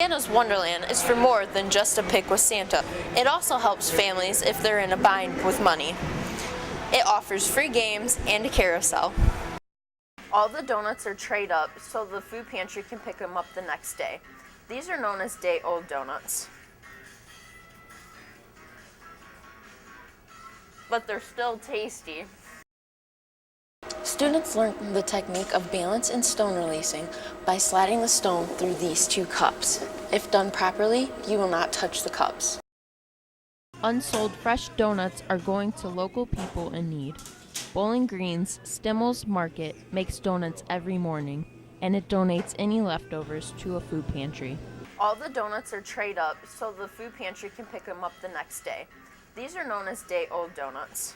Santa's Wonderland is for more than just a pic with Santa. It also helps families if they're in a bind with money. It offers free games and a carousel. All the donuts are trayed up so the food pantry can pick them up the next day. These are known as day-old donuts. But they're still tasty. Students learn the technique of balance and stone releasing by sliding the stone through these two cups. If done properly, you will not touch the cups. Unsold fresh donuts are going to local people in need. Bowling Green's Stimmels Market makes donuts every morning, and it donates any leftovers to a food pantry. All the donuts are trayed up so the food pantry can pick them up the next day. These are known as day-old donuts.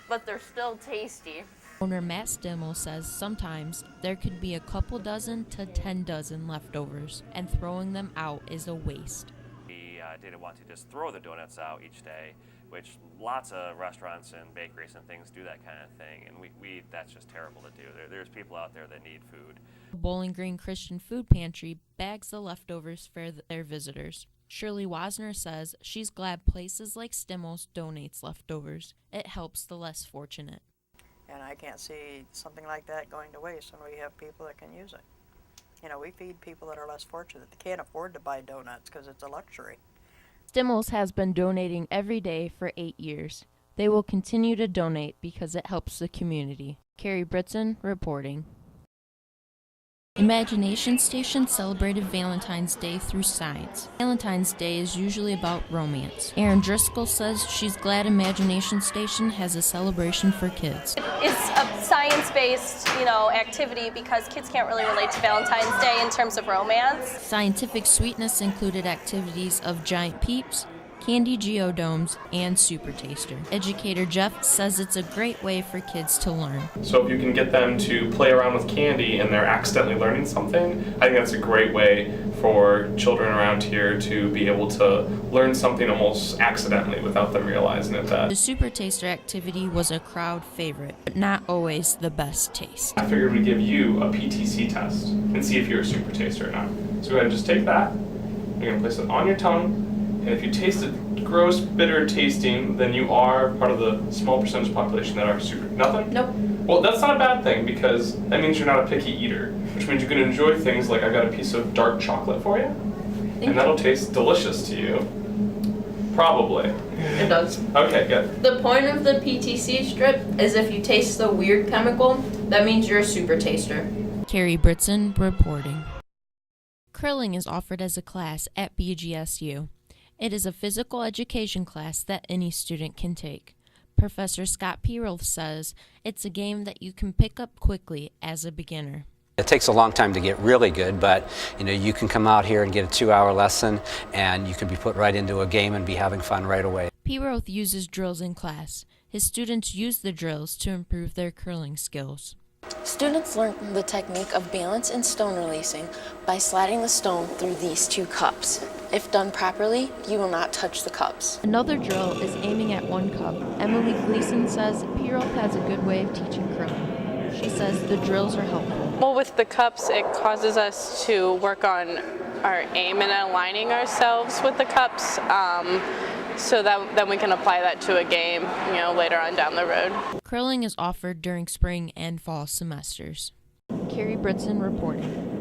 But they're still tasty. Owner Matt Stimmel says sometimes there could be a couple dozen to 10 dozen leftovers, and throwing them out is a waste. We didn't want to just throw the donuts out each day, which lots of restaurants and bakeries and things do that kind of thing, and we that's just terrible to do. There's people out there that need food. The Bowling Green Christian Food Pantry bags the leftovers for their visitors. Shirley Wasner says she's glad places like Stimmel's donates leftovers. It helps the less fortunate. And I can't see something like that going to waste when we have people that can use it. You know, we feed people that are less fortunate. They can't afford to buy donuts because it's a luxury. Stimmel's has been donating every day for 8 years. They will continue to donate because it helps the community. Carrie Brittson reporting. Imagination Station celebrated Valentine's Day through science. Valentine's Day is usually about romance. Erin Driscoll says she's glad Imagination Station has a celebration for kids. It's a science-based, activity because kids can't really relate to Valentine's Day in terms of romance. Scientific sweetness included activities of giant peeps, candy geodomes, and super taster. Educator Jeff says it's a great way for kids to learn. So if you can get them to play around with candy and they're accidentally learning something, I think that's a great way for children around here to be able to learn something almost accidentally without them realizing it. The super taster activity was a crowd favorite, but not always the best taste. I figured we'd give you a PTC test and see if you're a super taster or not. So go ahead and just take that. You're going to place it on your tongue. And if you taste it gross, bitter tasting, then you are part of the small percentage population that are super. Nothing? Nope. Well, that's not a bad thing because that means you're not a picky eater, which means you can enjoy things like I got a piece of dark chocolate for you, and that'll taste delicious to you. Probably. It does. Okay, good. The point of the PTC strip is if you taste the weird chemical, that means you're a super taster. Carrie Brittson reporting. Curling is offered as a class at BGSU. It is a physical education class that any student can take. Professor Scott Peroth says it's a game that you can pick up quickly as a beginner. It takes a long time to get really good, but you can come out here and get a 2-hour lesson and you can be put right into a game and be having fun right away. Peroth uses drills in class. His students use the drills to improve their curling skills. Students learn the technique of balance and stone releasing by sliding the stone through these two cups. If done properly, you will not touch the cups. Another drill is aiming at one cup. Emily Gleason says Peroth has a good way of teaching curling. She says the drills are helpful. Well, with the cups, it causes us to work on our aim and aligning ourselves with the cups, so that then we can apply that to a game, later on down the road. Curling is offered during spring and fall semesters. Carrie Brittson reporting.